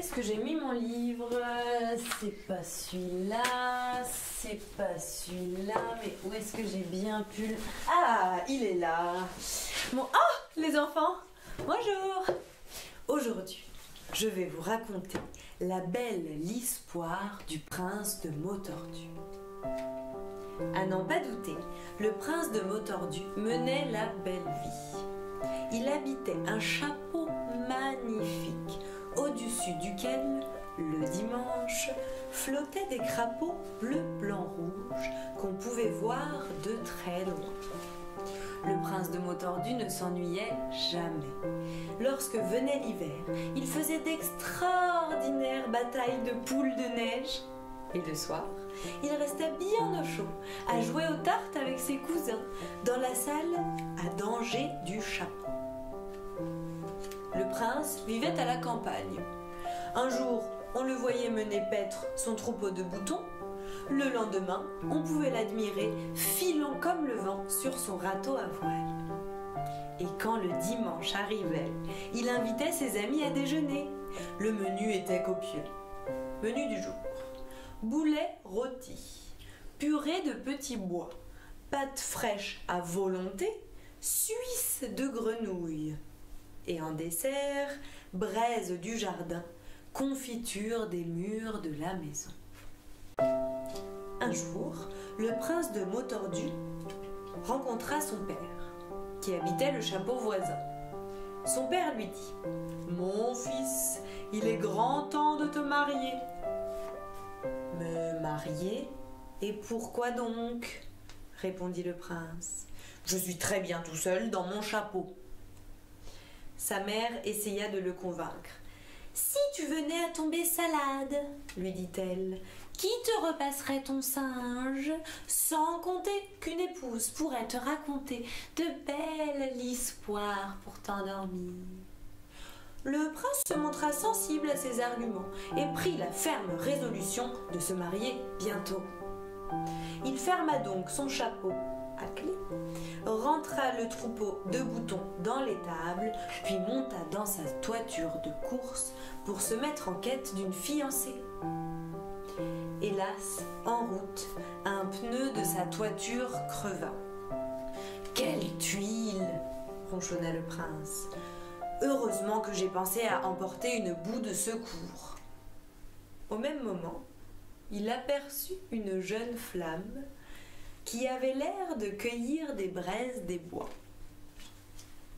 Est-ce que j'ai mis mon livre? C'est pas celui-là, c'est pas celui-là, mais où est-ce que j'ai bien pu le... Ah, il est là. Bon, oh, les enfants, bonjour. Aujourd'hui, je vais vous raconter la belle l'histoire du prince de Mautordu. À n'en pas douter, le prince de Mautordu menait la belle vie. Il habitait un château magnifique, au-dessus duquel, le dimanche, flottaient des crapauds bleu, blanc, rouge qu'on pouvait voir de très loin. Le prince de Mautordu ne s'ennuyait jamais. Lorsque venait l'hiver, il faisait d'extraordinaires batailles de poules de neige. Et le soir, il restait bien au chaud, à jouer aux tartes avec ses cousins, dans la salle à danger du château. Le prince vivait à la campagne. Un jour, on le voyait mener paître son troupeau de boutons. Le lendemain, on pouvait l'admirer filant comme le vent sur son râteau à voile. Et quand le dimanche arrivait, il invitait ses amis à déjeuner. Le menu était copieux. Menu du jour: boulet rôti, purée de petits bois, pâtes fraîches à volonté, suisse de grenouille. Et en dessert, braise du jardin, confiture des murs de la maison. Un jour, le prince de Mautordu rencontra son père, qui habitait le château voisin. Son père lui dit: « Mon fils, il est grand temps de te marier. » « Me marier? Et pourquoi donc ?» répondit le prince. « Je suis très bien tout seul dans mon chapeau. » Sa mère essaya de le convaincre. « Si tu venais à tomber salade, lui dit-elle, qui te repasserait ton singe, sans compter qu'une épouse pourrait te raconter de belles histoires pour t'endormir. » Le prince se montra sensible à ces arguments et prit la ferme résolution de se marier bientôt. Il ferma donc son chapeau à clé, rentra le troupeau de boutons dans l'étable, puis monta dans sa toiture de course pour se mettre en quête d'une fiancée. Hélas, en route, un pneu de sa toiture creva. « Quelle tuile !» ronchonna le prince. « Heureusement que j'ai pensé à emporter une boue de secours. » Au même moment, il aperçut une jeune flamme qui avait l'air de cueillir des braises des bois.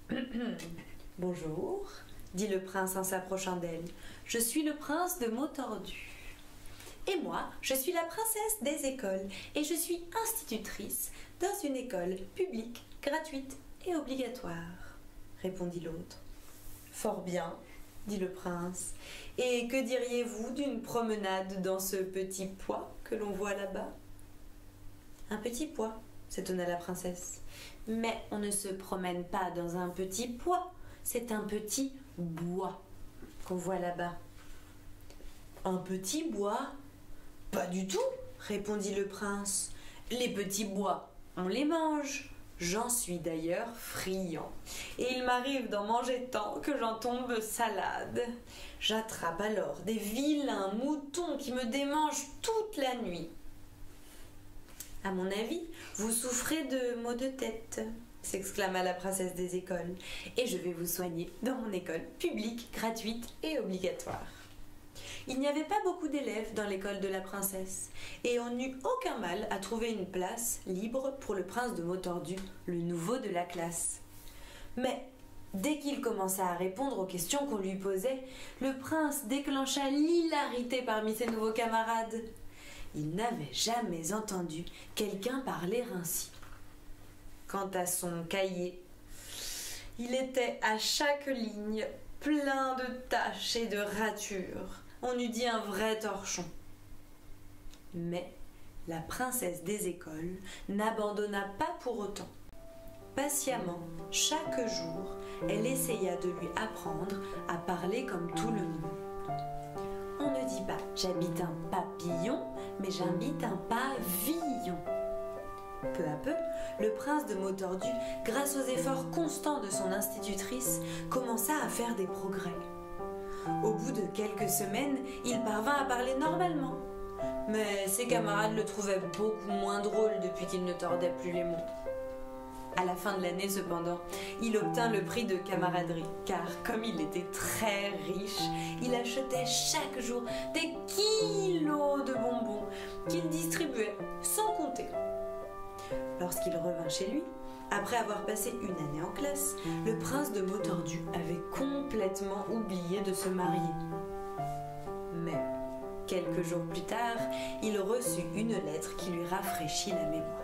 « Bonjour, dit le prince en s'approchant d'elle. Je suis le prince de Mautordu. Et moi, je suis la princesse des écoles et je suis institutrice dans une école publique, gratuite et obligatoire, répondit l'autre. Fort bien, dit le prince. Et que diriez-vous d'une promenade dans ce petit pois que l'on voit là-bas? Un petit pois, s'étonna la princesse. Mais on ne se promène pas dans un petit pois, c'est un petit bois qu'on voit là-bas. Un petit bois? Pas du tout, répondit le prince. Les petits bois, on les mange. J'en suis d'ailleurs friand, et il m'arrive d'en manger tant que j'en tombe salade. J'attrape alors des vilains moutons qui me démangent toute la nuit. À mon avis, vous souffrez de maux de tête, s'exclama la princesse des écoles, et je vais vous soigner dans mon école publique, gratuite et obligatoire. Il n'y avait pas beaucoup d'élèves dans l'école de la princesse, et on n'eut aucun mal à trouver une place libre pour le prince de Mautordu, le nouveau de la classe. Mais, dès qu'il commença à répondre aux questions qu'on lui posait, le prince déclencha l'hilarité parmi ses nouveaux camarades. Il n'avait jamais entendu quelqu'un parler ainsi. Quant à son cahier, il était à chaque ligne plein de taches et de ratures. On eût dit un vrai torchon. Mais la princesse des écoles n'abandonna pas pour autant. Patiemment, chaque jour, elle essaya de lui apprendre à parler comme tout le monde. On ne dit pas « j'habite un papillon », mais « j'habite un pavillon ». Peu à peu, le prince de Mautordu, grâce aux efforts constants de son institutrice, commença à faire des progrès. Au bout bout de quelques semaines, il parvint à parler normalement. Mais ses camarades le trouvaient beaucoup moins drôle depuis qu'il ne tordait plus les mots. À la fin de l'année, cependant, il obtint le prix de camaraderie, car comme il était très riche, il achetait chaque jour des kilos de bonbons qu'il distribuait sans compter. Lorsqu'il revint chez lui, après avoir passé une année en classe, le prince de Motordu avait complètement oublié de se marier. Mais, quelques jours plus tard, il reçut une lettre qui lui rafraîchit la mémoire.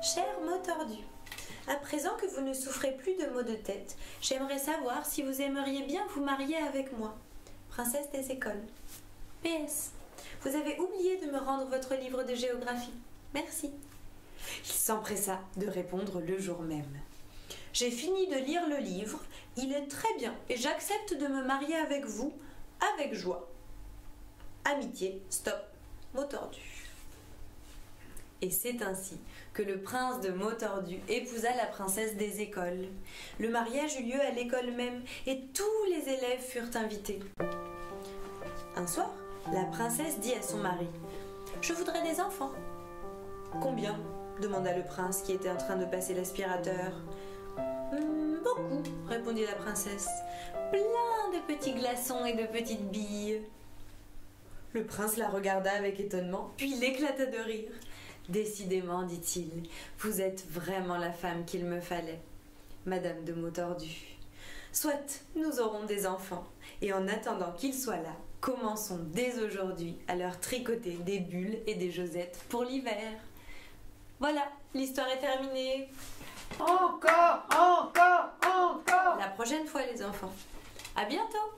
Cher Motordu, à présent que vous ne souffrez plus de maux de tête, j'aimerais savoir si vous aimeriez bien vous marier avec moi, princesse des écoles. PS, vous avez oublié de me rendre votre livre de géographie. Merci. Il s'empressa de répondre le jour même. J'ai fini de lire le livre, il est très bien et j'accepte de me marier avec vous avec joie. Amitié, stop, Motordu. Et c'est ainsi que le prince de Motordu épousa la princesse des écoles. Le mariage eut lieu à l'école même et tous les élèves furent invités. Un soir, la princesse dit à son mari « Je voudrais des enfants. »« Combien ?» demanda le prince qui était en train de passer l'aspirateur. « Beaucoup, » répondit la princesse. « Plein de petits glaçons et de petites billes. » Le prince la regarda avec étonnement, puis il éclata de rire. « Décidément, dit-il, vous êtes vraiment la femme qu'il me fallait, Madame de Motordu. Soit, nous aurons des enfants, et en attendant qu'ils soient là, commençons dès aujourd'hui à leur tricoter des bulles et des josettes pour l'hiver. » Voilà, l'histoire est terminée. Encore. La prochaine fois, les enfants. À bientôt.